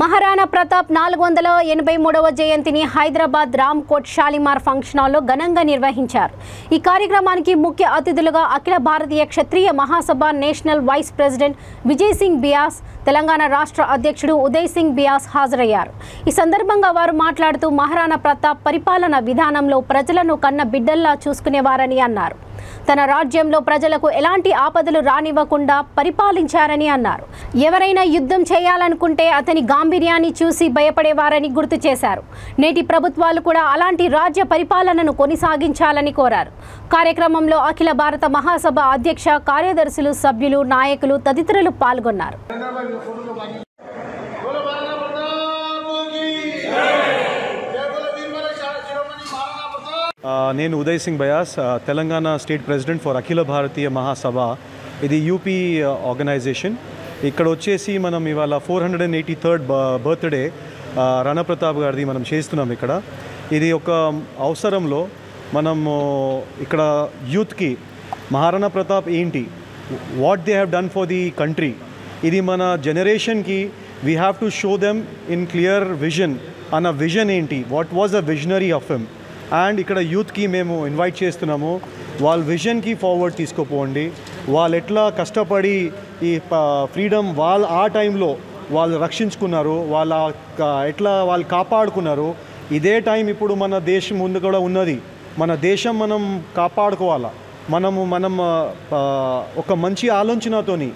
మహారాణా ప్రతాప్ 483వ జయంతిని హైదరాబాద్ రామ్కోట్ షాలిమార్ ఫంక్షన్ హాల్లో ఘనంగా నిర్వహించారు। ఈ కార్యక్రమానికి ముఖ్య అతిథులుగా Akhil Bharatiya Kshatriya Mahasabha national vice president Vijay Singh Bais, Telangana రాష్ట్ర అధ్యక్షుడు ఉదయ్ సింగ్ బియాస్ హాజరయ్యారు। ఈ సందర్భంగా వారు మాట్లాడుతూ మహారాణా ప్రతాప్ పరిపాలన విధానంలో ప్రజలను కన్న బిడ్డల్లా చూసుకునేవారని అన్నారు। తన రాజ్యంలో ప్రజలకు ఎలాంటి ఆపదలు రానివ్వకుండా పరిపాలించారని అన్నారు। ఎవరైనా యుద్ధం చేయాలనుకుంటే అతని గాంభీర్యాన్ని చూసి భయపడేవారని గుర్తు చేశారు। నేటి ప్రభుత్వాలు కూడా అలాంటి రాజ్య పరిపాలనను కొనసాగించాలని కోరారు। కార్యక్రమంలో అఖిల భారత మహాసభ అధ్యక్ష, కార్యదర్శులు, సభ్యులు, నాయకులు తదితరులు పాల్గొన్నారు। నేను Uday Singh Bais, Telangana state president for Akhil Bharatiya Mahasabha. ఇది యూపీ ఆర్గనైజేషన్। ఇక్కడ వచ్చేసి మనం ఇవాళ 483rd బర్త్డే రాణా ప్రతాప్ గారిది మనం చేస్తున్నాం ఇక్కడ। ఇది ఒక అవసరంలో మనము ఇక్కడ యూత్కి మహారాణా ప్రతాప్ ఏంటి, what they have done for the country, ఇది మన జనరేషన్కి we have to show them in clear vision అన్న విజన్ ఏంటి, what was a visionary of him. And ఇక్కడ యూత్కి మేము ఇన్వైట్ చేస్తున్నాము, వాళ్ళ విజన్కి ఫార్వర్డ్ తీసుకుపోండి। వాళ్ళు ఎట్లా కష్టపడి ఈ ఫ్రీడమ్ వాళ్ళు ఆ టైంలో వాళ్ళు రక్షించుకున్నారు, ఎట్లా వాళ్ళు కాపాడుకున్నారు, ఇదే టైం ఇప్పుడు మన దేశం ముందు కూడా ఉన్నది। మన దేశం మనం కాపాడుకోవాలా, మనం ఒక మంచి ఆలోచనతోని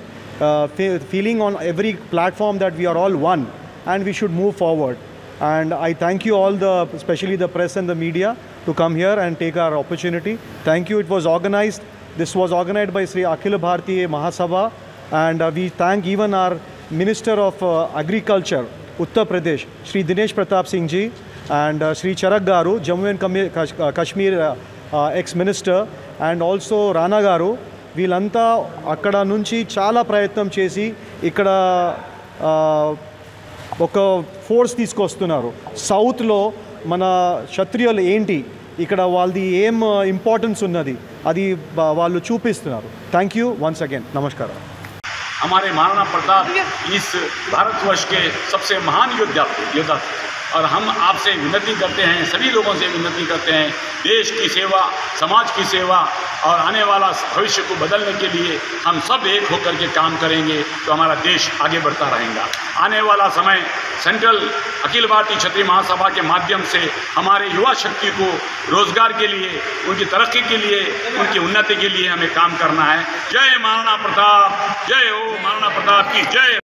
feeling on every platform that we're all one and we should move forward. And I thank you all, especially the press and the media, to come here and take our opportunity. Thank you. It was organized. This was organized by Sri Akhila Bharatiya Mahasabha, and we thank even our Minister of Agriculture, Uttar Pradesh, Sri Dinesh Pratap Singh ji, and Sri Charak Garu, Jammu and Kashmir ex-minister, and also Rana Garu. వీళ్ళంతా అక్కడ నుంచి చాలా ప్రయత్నం చేసి ఇక్కడ ఒక force తీసుకొస్తున్నారు। సౌత్లో మన క్షత్రియులు ఏంటి, ఇక్కడ వాళ్ళది ఏం ఇంపార్టెన్స్ ఉన్నది, అది వాళ్ళు చూపిస్తున్నారు। థ్యాంక్ యూ వన్స్ అగైన్, నమస్కారం। हमारे महाराणा प्रताप इस भारतवर्ष के सबसे महान योद्धा थे और हम आपसे विनती करते हैं, सभी लोगों से विनती करते हैं, देश की सेवा, समाज की सेवा और आने वाला भविष्य को बदलने के लिए हम सब एक होकर के काम करेंगे तो हमारा देश आगे बढ़ता रहेगा। आने वाला समय सेंट्रल अखिल भारतीय क्षत्रिय महासभा के माध्यम से हमारे युवा शक्ति को रोजगार के लिए, उनकी तरक्की के लिए, उनकी उन्नति के लिए हमें काम करना है। जय महाराणा प्रताप, जय हो महाराणा प्रताप की जय।